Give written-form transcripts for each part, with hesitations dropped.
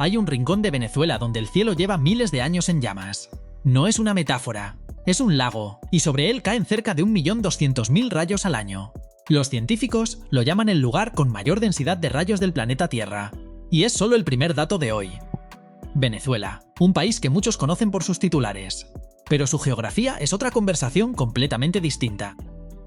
hay un rincón de Venezuela donde el cielo lleva miles de años en llamas. No es una metáfora, es un lago, y sobre él caen cerca de 1.200.000 rayos al año. Los científicos lo llaman el lugar con mayor densidad de rayos del planeta Tierra. Y es solo el primer dato de hoy. Venezuela, un país que muchos conocen por sus titulares. Pero su geografía es otra conversación completamente distinta.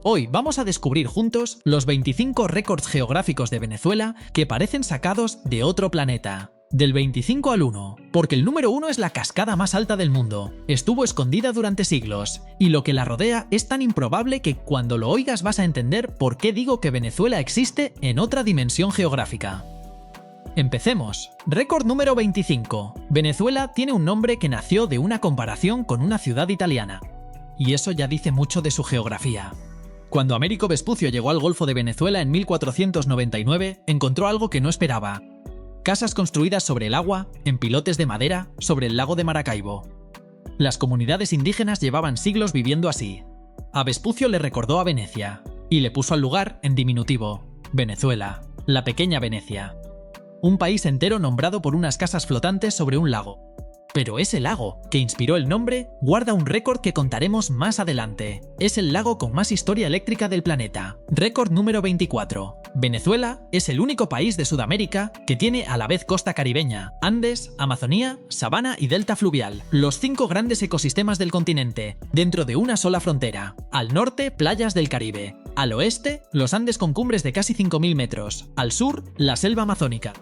Hoy vamos a descubrir juntos los 25 récords geográficos de Venezuela que parecen sacados de otro planeta. Del 25 al 1, porque el número 1 es la cascada más alta del mundo. Estuvo escondida durante siglos, y lo que la rodea es tan improbable que cuando lo oigas vas a entender por qué digo que Venezuela existe en otra dimensión geográfica. Empecemos. Récord número 25. Venezuela tiene un nombre que nació de una comparación con una ciudad italiana. Y eso ya dice mucho de su geografía. Cuando Américo Vespucio llegó al Golfo de Venezuela en 1499, encontró algo que no esperaba. Casas construidas sobre el agua, en pilotes de madera, sobre el lago de Maracaibo. Las comunidades indígenas llevaban siglos viviendo así. A Vespucio le recordó a Venecia, y le puso al lugar en diminutivo, Venezuela, la pequeña Venecia. Un país entero nombrado por unas casas flotantes sobre un lago. Pero ese lago, que inspiró el nombre, guarda un récord que contaremos más adelante. Es el lago con más historia eléctrica del planeta. Récord número 24. Venezuela es el único país de Sudamérica que tiene a la vez costa caribeña, Andes, Amazonía, sabana y delta fluvial, los 5 grandes ecosistemas del continente, dentro de una sola frontera. Al norte, playas del Caribe. Al oeste, los Andes con cumbres de casi 5.000 metros. Al sur, la selva amazónica.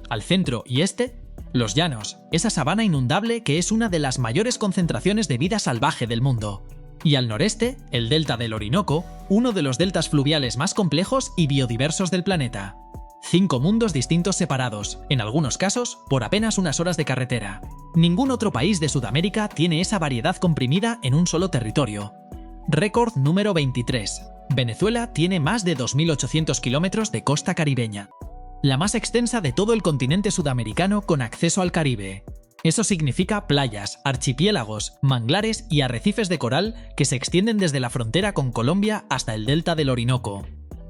Al centro y este, los llanos, esa sabana inundable que es una de las mayores concentraciones de vida salvaje del mundo. Y al noreste, el delta del Orinoco, uno de los deltas fluviales más complejos y biodiversos del planeta. 5 mundos distintos separados, en algunos casos, por apenas unas horas de carretera. Ningún otro país de Sudamérica tiene esa variedad comprimida en un solo territorio. Récord número 23. Venezuela tiene más de 2.800 kilómetros de costa caribeña. La más extensa de todo el continente sudamericano con acceso al Caribe. Eso significa playas, archipiélagos, manglares y arrecifes de coral que se extienden desde la frontera con Colombia hasta el delta del Orinoco.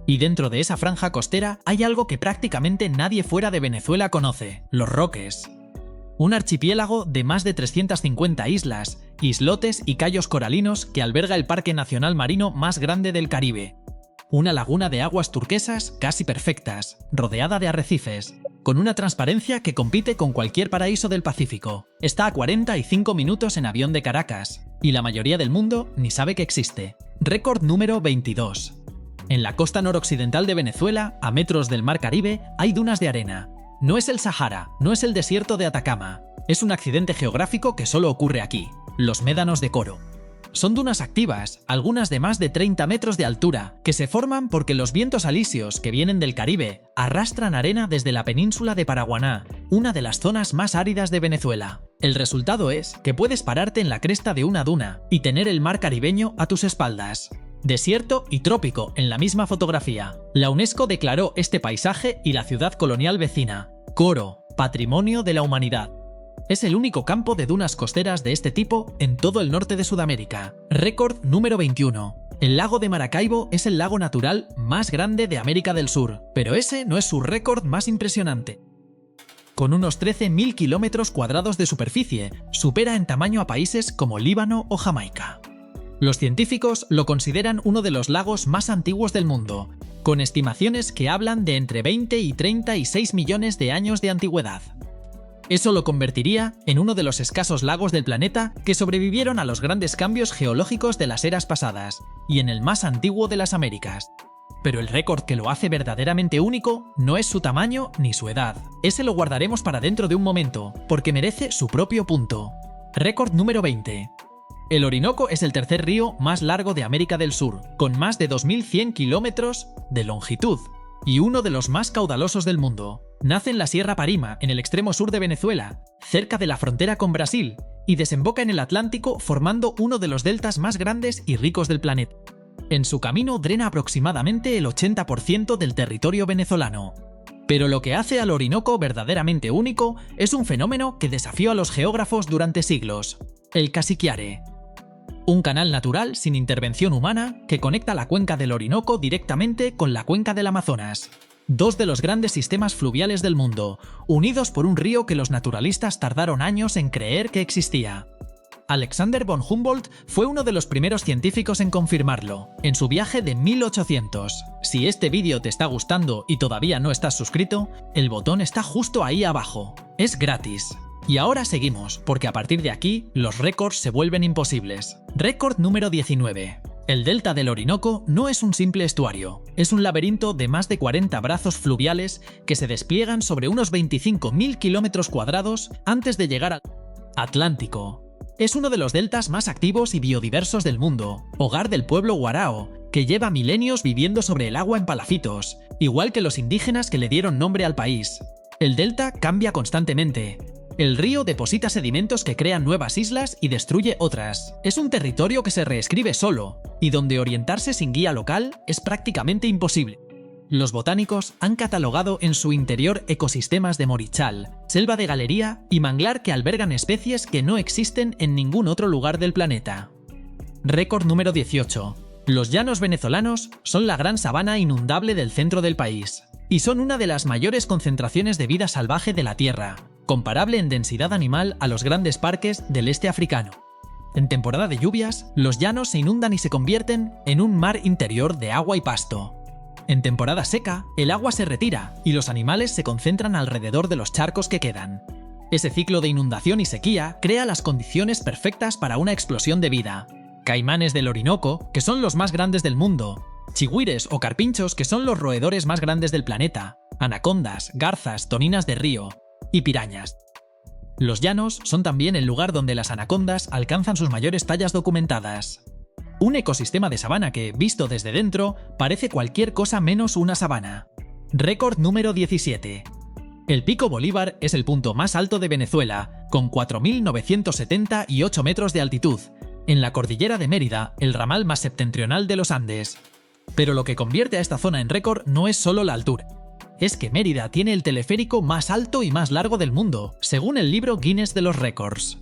Y dentro de esa franja costera hay algo que prácticamente nadie fuera de Venezuela conoce: los Roques. Un archipiélago de más de 350 islas, islotes y cayos coralinos que alberga el parque nacional marino más grande del Caribe. Una laguna de aguas turquesas casi perfectas, rodeada de arrecifes, con una transparencia que compite con cualquier paraíso del Pacífico. Está a 45 minutos en avión de Caracas, y la mayoría del mundo ni sabe que existe. Récord número 22. En la costa noroccidental de Venezuela, a metros del mar Caribe, hay dunas de arena. No es el Sahara, no es el desierto de Atacama. Es un accidente geográfico que solo ocurre aquí, los médanos de Coro. Son dunas activas, algunas de más de 30 metros de altura, que se forman porque los vientos alisios que vienen del Caribe arrastran arena desde la península de Paraguaná, una de las zonas más áridas de Venezuela. El resultado es que puedes pararte en la cresta de una duna y tener el mar caribeño a tus espaldas. Desierto y trópico en la misma fotografía. La UNESCO declaró este paisaje y la ciudad colonial vecina, Coro, Patrimonio de la Humanidad. Es el único campo de dunas costeras de este tipo en todo el norte de Sudamérica. Récord número 21. El lago de Maracaibo es el lago natural más grande de América del Sur, pero ese no es su récord más impresionante. Con unos 13.000 kilómetros cuadrados de superficie, supera en tamaño a países como Líbano o Jamaica. Los científicos lo consideran uno de los lagos más antiguos del mundo, con estimaciones que hablan de entre 20 y 36 millones de años de antigüedad. Eso lo convertiría en uno de los escasos lagos del planeta que sobrevivieron a los grandes cambios geológicos de las eras pasadas, y en el más antiguo de las Américas. Pero el récord que lo hace verdaderamente único no es su tamaño ni su edad. Ese lo guardaremos para dentro de un momento, porque merece su propio punto. Récord número 20. El Orinoco es el tercer río más largo de América del Sur, con más de 2.100 kilómetros de longitud, y uno de los más caudalosos del mundo. Nace en la Sierra Parima, en el extremo sur de Venezuela, cerca de la frontera con Brasil, y desemboca en el Atlántico formando uno de los deltas más grandes y ricos del planeta. En su camino drena aproximadamente el 80% del territorio venezolano. Pero lo que hace al Orinoco verdaderamente único es un fenómeno que desafió a los geógrafos durante siglos: el Casiquiare. Un canal natural sin intervención humana que conecta la cuenca del Orinoco directamente con la cuenca del Amazonas. dos de los grandes sistemas fluviales del mundo, unidos por un río que los naturalistas tardaron años en creer que existía. Alexander von Humboldt fue uno de los primeros científicos en confirmarlo, en su viaje de 1800. Si este vídeo te está gustando y todavía no estás suscrito, el botón está justo ahí abajo. Es gratis. Y ahora seguimos, porque a partir de aquí, los récords se vuelven imposibles. Récord número 19. El delta del Orinoco no es un simple estuario, es un laberinto de más de 40 brazos fluviales que se despliegan sobre unos 25.000 kilómetros cuadrados antes de llegar al Atlántico. Es uno de los deltas más activos y biodiversos del mundo, hogar del pueblo Warao, que lleva milenios viviendo sobre el agua en palafitos, igual que los indígenas que le dieron nombre al país. El delta cambia constantemente. El río deposita sedimentos que crean nuevas islas y destruye otras. Es un territorio que se reescribe solo, y donde orientarse sin guía local es prácticamente imposible. Los botánicos han catalogado en su interior ecosistemas de morichal, selva de galería y manglar que albergan especies que no existen en ningún otro lugar del planeta. Récord número 18. Los llanos venezolanos son la gran sabana inundable del centro del país, y son una de las mayores concentraciones de vida salvaje de la Tierra, comparable en densidad animal a los grandes parques del este africano. En temporada de lluvias, los llanos se inundan y se convierten en un mar interior de agua y pasto. En temporada seca, el agua se retira y los animales se concentran alrededor de los charcos que quedan. Ese ciclo de inundación y sequía crea las condiciones perfectas para una explosión de vida. Caimanes del Orinoco, que son los más grandes del mundo, chigüires o carpinchos, que son los roedores más grandes del planeta, anacondas, garzas, toninas de río y pirañas. Los llanos son también el lugar donde las anacondas alcanzan sus mayores tallas documentadas. Un ecosistema de sabana que, visto desde dentro, parece cualquier cosa menos una sabana. Récord número 17. El Pico Bolívar es el punto más alto de Venezuela, con 4.978 metros de altitud, en la cordillera de Mérida, el ramal más septentrional de los Andes. Pero lo que convierte a esta zona en récord no es solo la altura. Es que Mérida tiene el teleférico más alto y más largo del mundo, según el libro Guinness de los Récords.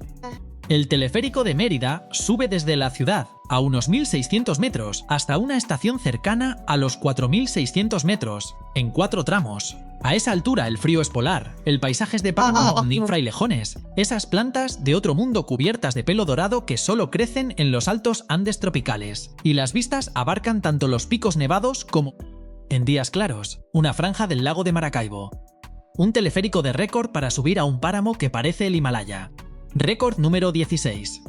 El teleférico de Mérida sube desde la ciudad a unos 1.600 metros hasta una estación cercana a los 4.600 metros, en 4 tramos. A esa altura el frío es polar, el paisaje es de páramo y frailejones, esas plantas de otro mundo cubiertas de pelo dorado que solo crecen en los altos Andes tropicales, y las vistas abarcan tanto los picos nevados como, en días claros, una franja del lago de Maracaibo. Un teleférico de récord para subir a un páramo que parece el Himalaya. Récord número 16.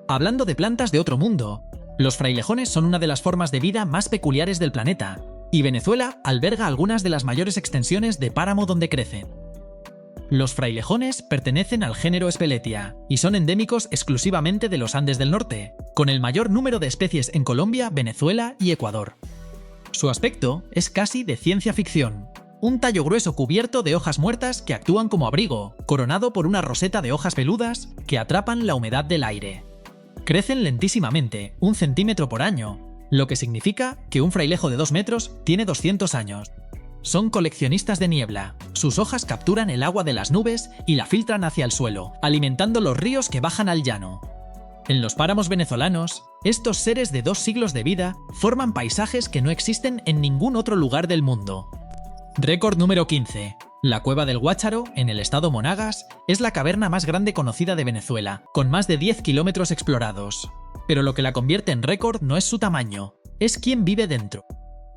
Hablando de plantas de otro mundo, los frailejones son una de las formas de vida más peculiares del planeta, y Venezuela alberga algunas de las mayores extensiones de páramo donde crecen. Los frailejones pertenecen al género Speletia y son endémicos exclusivamente de los Andes del norte, con el mayor número de especies en Colombia, Venezuela y Ecuador. Su aspecto es casi de ciencia ficción. Un tallo grueso cubierto de hojas muertas que actúan como abrigo, coronado por una roseta de hojas peludas que atrapan la humedad del aire. Crecen lentísimamente, 1 centímetro por año, lo que significa que un frailejo de 2 metros tiene 200 años. Son coleccionistas de niebla. Sus hojas capturan el agua de las nubes y la filtran hacia el suelo, alimentando los ríos que bajan al llano. En los páramos venezolanos, estos seres de 2 siglos de vida forman paisajes que no existen en ningún otro lugar del mundo. Récord número 15. La Cueva del Guácharo, en el estado Monagas, es la caverna más grande conocida de Venezuela, con más de 10 kilómetros explorados. Pero lo que la convierte en récord no es su tamaño, es quién vive dentro.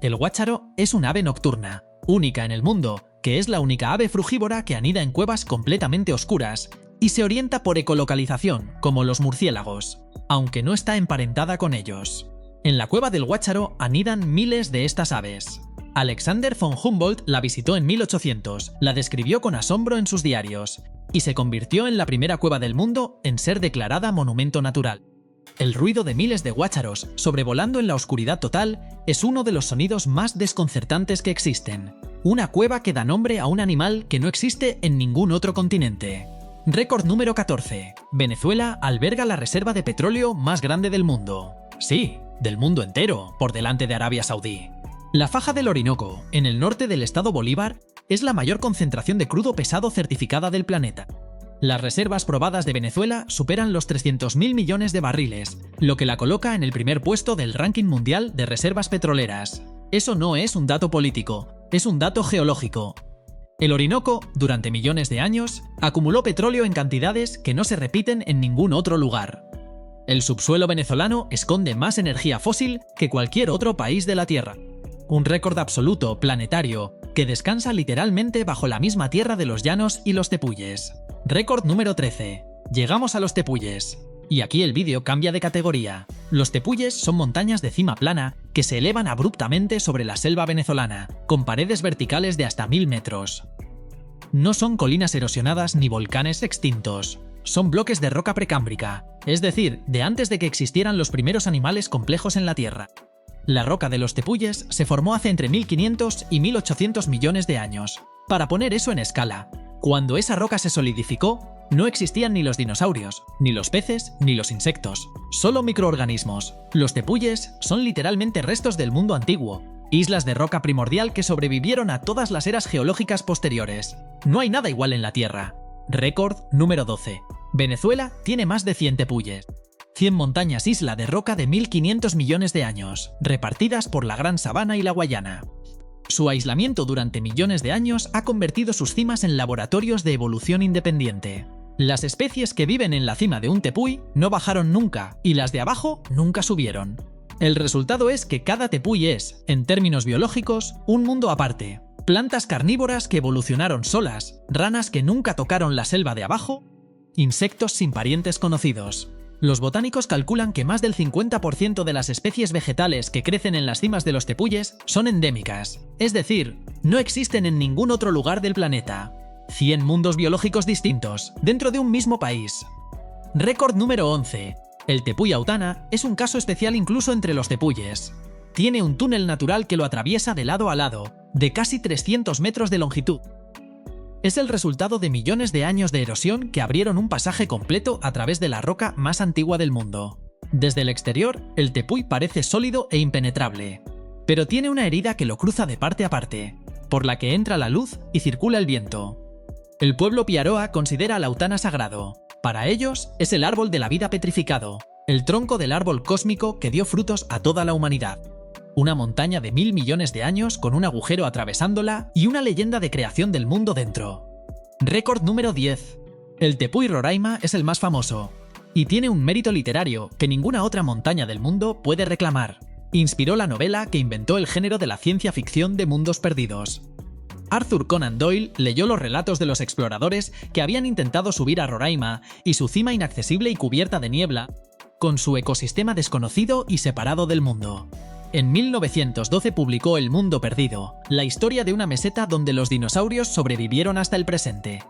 El guácharo es un ave nocturna, única en el mundo, que es la única ave frugívora que anida en cuevas completamente oscuras y se orienta por ecolocalización, como los murciélagos, aunque no está emparentada con ellos. En la Cueva del Guácharo anidan miles de estas aves. Alexander von Humboldt la visitó en 1800, la describió con asombro en sus diarios, y se convirtió en la primera cueva del mundo en ser declarada monumento natural. El ruido de miles de guácharos sobrevolando en la oscuridad total es uno de los sonidos más desconcertantes que existen. Una cueva que da nombre a un animal que no existe en ningún otro continente. Récord número 14. Venezuela alberga la reserva de petróleo más grande del mundo. Sí, del mundo entero, por delante de Arabia Saudí. La faja del Orinoco, en el norte del estado Bolívar, es la mayor concentración de crudo pesado certificada del planeta. Las reservas probadas de Venezuela superan los 300.000 millones de barriles, lo que la coloca en el primer puesto del ranking mundial de reservas petroleras. Eso no es un dato político, es un dato geológico. El Orinoco, durante millones de años, acumuló petróleo en cantidades que no se repiten en ningún otro lugar. El subsuelo venezolano esconde más energía fósil que cualquier otro país de la Tierra. Un récord absoluto planetario que descansa literalmente bajo la misma tierra de los llanos y los tepuyes. Récord número 13. Llegamos a los tepuyes. Y aquí el vídeo cambia de categoría. Los tepuyes son montañas de cima plana que se elevan abruptamente sobre la selva venezolana, con paredes verticales de hasta 1000 metros. No son colinas erosionadas ni volcanes extintos. Son bloques de roca precámbrica, es decir, de antes de que existieran los primeros animales complejos en la Tierra. La roca de los tepuyes se formó hace entre 1500 y 1800 millones de años. Para poner eso en escala, cuando esa roca se solidificó, no existían ni los dinosaurios, ni los peces, ni los insectos, solo microorganismos. Los tepuyes son literalmente restos del mundo antiguo, islas de roca primordial que sobrevivieron a todas las eras geológicas posteriores. No hay nada igual en la Tierra. Récord número 12. Venezuela tiene más de 100 tepuyes. 100 montañas isla de roca de 1500 millones de años, repartidas por la Gran Sabana y la Guayana. Su aislamiento durante millones de años ha convertido sus cimas en laboratorios de evolución independiente. Las especies que viven en la cima de un tepuy no bajaron nunca y las de abajo nunca subieron. El resultado es que cada tepuy es, en términos biológicos, un mundo aparte. Plantas carnívoras que evolucionaron solas, ranas que nunca tocaron la selva de abajo, insectos sin parientes conocidos. Los botánicos calculan que más del 50% de las especies vegetales que crecen en las cimas de los tepuyes son endémicas, es decir, no existen en ningún otro lugar del planeta. 100 mundos biológicos distintos, dentro de un mismo país. Récord número 11. El tepuy Autana es un caso especial incluso entre los tepuyes. Tiene un túnel natural que lo atraviesa de lado a lado, de casi 300 metros de longitud. Es el resultado de millones de años de erosión que abrieron un pasaje completo a través de la roca más antigua del mundo. Desde el exterior, el tepuy parece sólido e impenetrable, pero tiene una herida que lo cruza de parte a parte, por la que entra la luz y circula el viento. El pueblo Piaroa considera al Autana sagrado. Para ellos, es el árbol de la vida petrificado, el tronco del árbol cósmico que dio frutos a toda la humanidad. Una montaña de 1000 millones de años con un agujero atravesándola y una leyenda de creación del mundo dentro. Récord número 10. El tepuy Roraima es el más famoso, y tiene un mérito literario que ninguna otra montaña del mundo puede reclamar. Inspiró la novela que inventó el género de la ciencia ficción de mundos perdidos. Arthur Conan Doyle leyó los relatos de los exploradores que habían intentado subir a Roraima y su cima inaccesible y cubierta de niebla, con su ecosistema desconocido y separado del mundo. En 1912 publicó El Mundo Perdido, la historia de una meseta donde los dinosaurios sobrevivieron hasta el presente.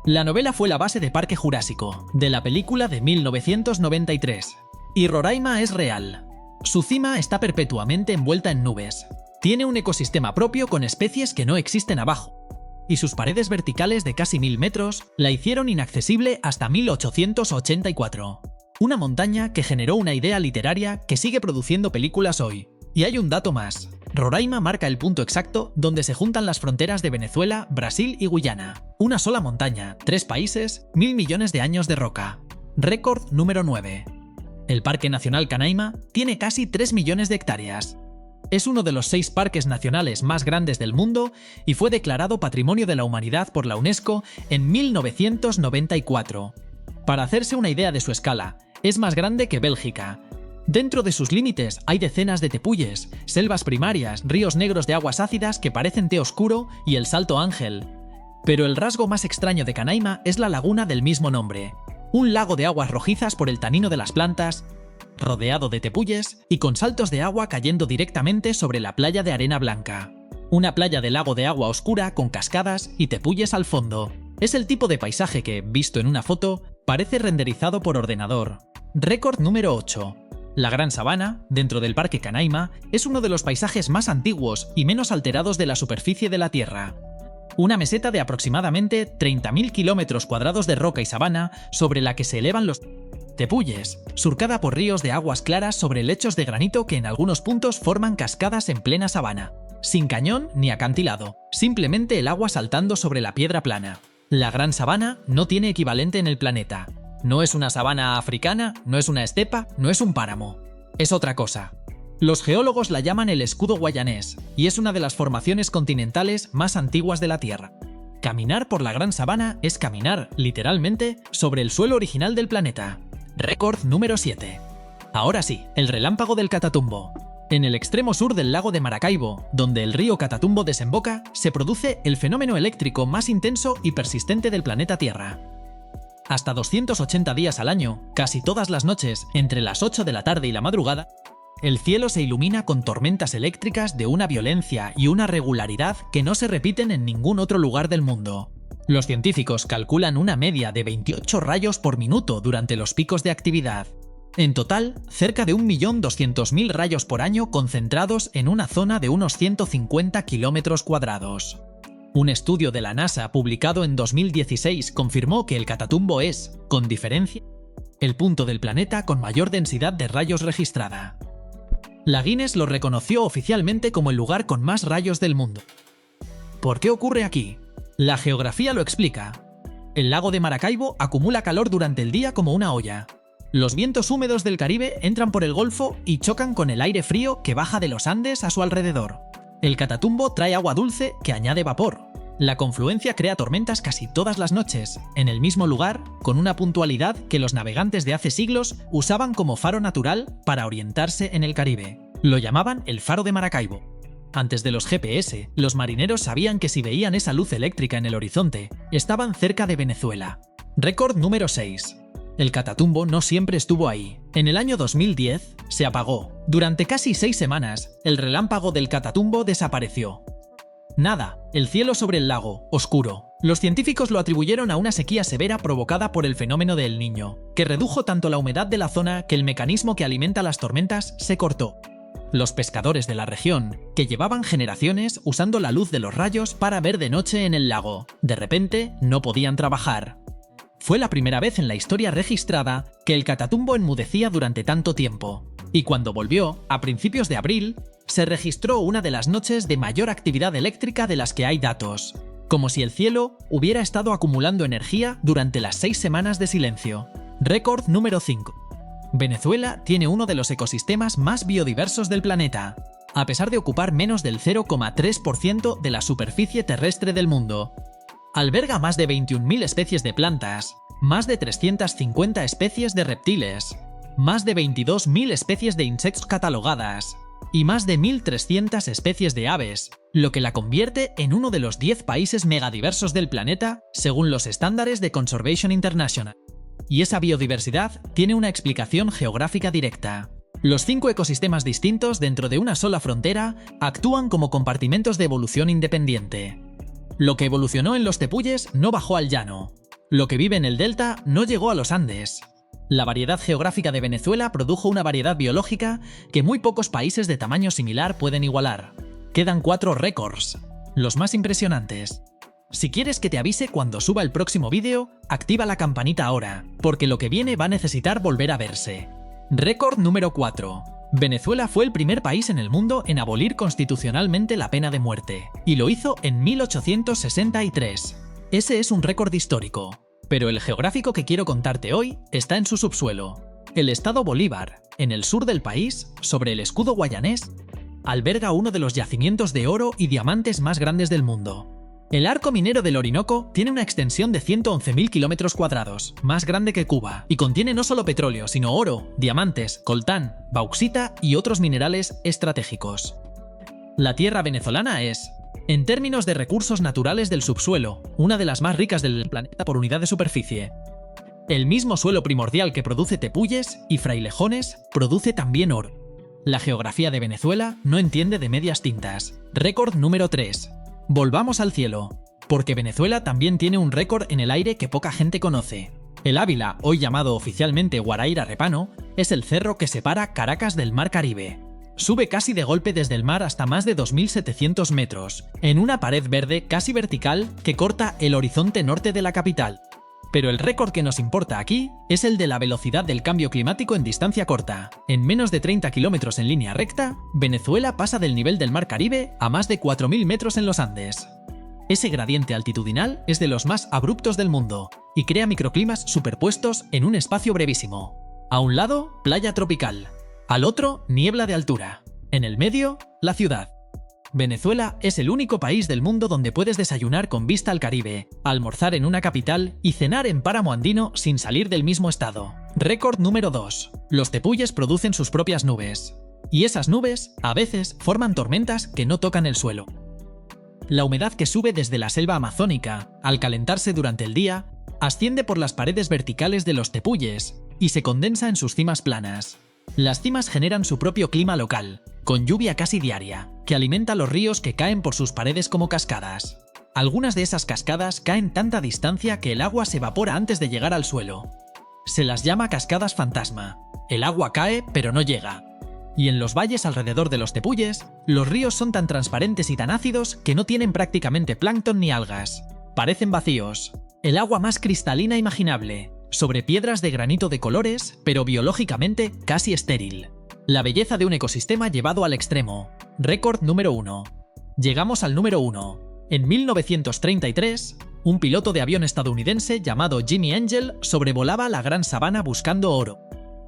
La novela fue la base de Parque Jurásico, de la película de 1993. Y Roraima es real. Su cima está perpetuamente envuelta en nubes. Tiene un ecosistema propio con especies que no existen abajo. Y sus paredes verticales de casi 1000 metros la hicieron inaccesible hasta 1884. Una montaña que generó una idea literaria que sigue produciendo películas hoy. Y hay un dato más. Roraima marca el punto exacto donde se juntan las fronteras de Venezuela, Brasil y Guyana. Una sola montaña, 3 países, 1000 millones de años de roca. Récord número 9. El Parque Nacional Canaima tiene casi 3 millones de hectáreas. Es uno de los 6 parques nacionales más grandes del mundo y fue declarado Patrimonio de la Humanidad por la UNESCO en 1994. Para hacerse una idea de su escala, es más grande que Bélgica. Dentro de sus límites hay decenas de tepuyes, selvas primarias, ríos negros de aguas ácidas que parecen té oscuro y el Salto Ángel. Pero el rasgo más extraño de Canaima es la laguna del mismo nombre. Un lago de aguas rojizas por el tanino de las plantas, rodeado de tepuyes y con saltos de agua cayendo directamente sobre la playa de arena blanca. Una playa de lago de agua oscura con cascadas y tepuyes al fondo. Es el tipo de paisaje que, visto en una foto, parece renderizado por ordenador. Récord número 8. La Gran Sabana, dentro del Parque Canaima, es uno de los paisajes más antiguos y menos alterados de la superficie de la Tierra. Una meseta de aproximadamente 30.000 kilómetros cuadrados de roca y sabana sobre la que se elevan los tepuyes, surcada por ríos de aguas claras sobre lechos de granito que en algunos puntos forman cascadas en plena sabana. Sin cañón ni acantilado, simplemente el agua saltando sobre la piedra plana. La Gran Sabana no tiene equivalente en el planeta. No es una sabana africana, no es una estepa, no es un páramo. Es otra cosa. Los geólogos la llaman el escudo guayanés, y es una de las formaciones continentales más antiguas de la Tierra. Caminar por la Gran Sabana es caminar, literalmente, sobre el suelo original del planeta. Récord número 7. Ahora sí, el relámpago del Catatumbo. En el extremo sur del lago de Maracaibo, donde el río Catatumbo desemboca, se produce el fenómeno eléctrico más intenso y persistente del planeta Tierra. Hasta 280 días al año, casi todas las noches, entre las 8 de la tarde y la madrugada, el cielo se ilumina con tormentas eléctricas de una violencia y una regularidad que no se repiten en ningún otro lugar del mundo. Los científicos calculan una media de 28 rayos por minuto durante los picos de actividad. En total, cerca de 1.200.000 rayos por año concentrados en una zona de unos 150 kilómetros cuadrados. Un estudio de la NASA publicado en 2016 confirmó que el Catatumbo es, con diferencia, el punto del planeta con mayor densidad de rayos registrada. La Guinness lo reconoció oficialmente como el lugar con más rayos del mundo. ¿Por qué ocurre aquí? La geografía lo explica. El lago de Maracaibo acumula calor durante el día como una olla. Los vientos húmedos del Caribe entran por el Golfo y chocan con el aire frío que baja de los Andes a su alrededor. El Catatumbo trae agua dulce que añade vapor. La confluencia crea tormentas casi todas las noches, en el mismo lugar, con una puntualidad que los navegantes de hace siglos usaban como faro natural para orientarse en el Caribe. Lo llamaban el faro de Maracaibo. Antes de los GPS, los marineros sabían que si veían esa luz eléctrica en el horizonte, estaban cerca de Venezuela. Récord número 6. El Catatumbo no siempre estuvo ahí. En el año 2010, se apagó. Durante casi 6 semanas, el relámpago del Catatumbo desapareció. Nada, el cielo sobre el lago, oscuro. Los científicos lo atribuyeron a una sequía severa provocada por el fenómeno del Niño, que redujo tanto la humedad de la zona que el mecanismo que alimenta las tormentas se cortó. Los pescadores de la región, que llevaban generaciones usando la luz de los rayos para ver de noche en el lago, de repente no podían trabajar. Fue la primera vez en la historia registrada que el Catatumbo enmudecía durante tanto tiempo, y cuando volvió, a principios de abril, se registró una de las noches de mayor actividad eléctrica de las que hay datos, como si el cielo hubiera estado acumulando energía durante las 6 semanas de silencio. Récord número 5. Venezuela tiene uno de los ecosistemas más biodiversos del planeta, a pesar de ocupar menos del 0,3% de la superficie terrestre del mundo. Alberga más de 21.000 especies de plantas, más de 350 especies de reptiles, más de 22.000 especies de insectos catalogadas y más de 1.300 especies de aves, lo que la convierte en uno de los 10 países megadiversos del planeta según los estándares de Conservation International. Y esa biodiversidad tiene una explicación geográfica directa. Los 5 ecosistemas distintos dentro de una sola frontera actúan como compartimentos de evolución independiente. Lo que evolucionó en los tepuyes no bajó al llano. Lo que vive en el delta no llegó a los Andes. La variedad geográfica de Venezuela produjo una variedad biológica que muy pocos países de tamaño similar pueden igualar. Quedan 4 récords, los más impresionantes. Si quieres que te avise cuando suba el próximo vídeo, activa la campanita ahora, porque lo que viene va a necesitar volver a verse. Récord número 4. Venezuela fue el primer país en el mundo en abolir constitucionalmente la pena de muerte, y lo hizo en 1863. Ese es un récord histórico. Pero el geográfico que quiero contarte hoy está en su subsuelo. El estado Bolívar, en el sur del país, sobre el escudo guayanés, alberga uno de los yacimientos de oro y diamantes más grandes del mundo. El arco minero del Orinoco tiene una extensión de 111.000 kilómetros cuadrados, más grande que Cuba, y contiene no solo petróleo, sino oro, diamantes, coltán, bauxita y otros minerales estratégicos. La tierra venezolana es, en términos de recursos naturales del subsuelo, una de las más ricas del planeta por unidad de superficie. El mismo suelo primordial que produce tepuyes y frailejones produce también oro. La geografía de Venezuela no entiende de medias tintas. Récord número 3. Volvamos al cielo, porque Venezuela también tiene un récord en el aire que poca gente conoce. El Ávila, hoy llamado oficialmente Guaraíra Repano, es el cerro que separa Caracas del Mar Caribe. Sube casi de golpe desde el mar hasta más de 2.700 metros, en una pared verde casi vertical que corta el horizonte norte de la capital. Pero el récord que nos importa aquí es el de la velocidad del cambio climático en distancia corta. En menos de 30 kilómetros en línea recta, Venezuela pasa del nivel del Mar Caribe a más de 4.000 metros en los Andes. Ese gradiente altitudinal es de los más abruptos del mundo y crea microclimas superpuestos en un espacio brevísimo. A un lado, playa tropical. Al otro, niebla de altura. En el medio, la ciudad. Venezuela es el único país del mundo donde puedes desayunar con vista al Caribe, almorzar en una capital y cenar en páramo andino sin salir del mismo estado. Récord número 2. Los tepuyes producen sus propias nubes. Y esas nubes, a veces, forman tormentas que no tocan el suelo. La humedad que sube desde la selva amazónica, al calentarse durante el día, asciende por las paredes verticales de los tepuyes y se condensa en sus cimas planas. Las cimas generan su propio clima local, con lluvia casi diaria, que alimenta los ríos que caen por sus paredes como cascadas. Algunas de esas cascadas caen tanta distancia que el agua se evapora antes de llegar al suelo. Se las llama cascadas fantasma. El agua cae, pero no llega. Y en los valles alrededor de los tepuyes, los ríos son tan transparentes y tan ácidos que no tienen prácticamente plancton ni algas. Parecen vacíos. El agua más cristalina imaginable, sobre piedras de granito de colores, pero biológicamente casi estéril. La belleza de un ecosistema llevado al extremo. Récord número 1. Llegamos al número 1. En 1933, un piloto de avión estadounidense llamado Jimmy Angel sobrevolaba la gran sabana buscando oro.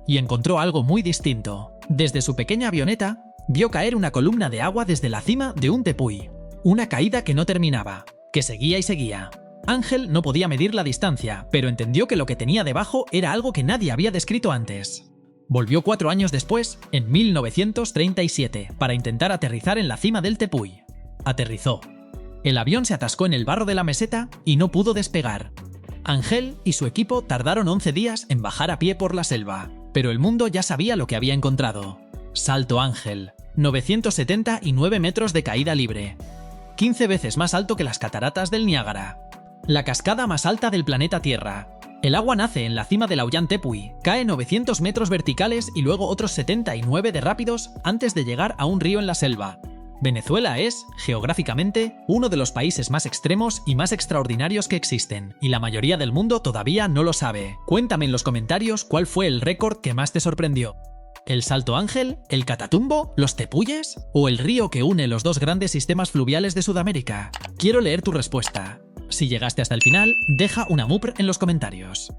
Y encontró algo muy distinto. Desde su pequeña avioneta, vio caer una columna de agua desde la cima de un tepuy. Una caída que no terminaba, que seguía y seguía. Ángel no podía medir la distancia, pero entendió que lo que tenía debajo era algo que nadie había descrito antes. Volvió 4 años después, en 1937, para intentar aterrizar en la cima del tepuy. Aterrizó. El avión se atascó en el barro de la meseta y no pudo despegar. Ángel y su equipo tardaron 11 días en bajar a pie por la selva, pero el mundo ya sabía lo que había encontrado. Salto Ángel, 979 metros de caída libre, 15 veces más alto que las cataratas del Niágara. La cascada más alta del planeta Tierra. El agua nace en la cima del Auyán Tepuy, cae 900 metros verticales y luego otros 79 de rápidos antes de llegar a un río en la selva. Venezuela es, geográficamente, uno de los países más extremos y más extraordinarios que existen, y la mayoría del mundo todavía no lo sabe. Cuéntame en los comentarios cuál fue el récord que más te sorprendió. ¿El Salto Ángel? ¿El Catatumbo? ¿Los tepuyes? ¿O el río que une los dos grandes sistemas fluviales de Sudamérica? Quiero leer tu respuesta. Si llegaste hasta el final, deja una mupr en los comentarios.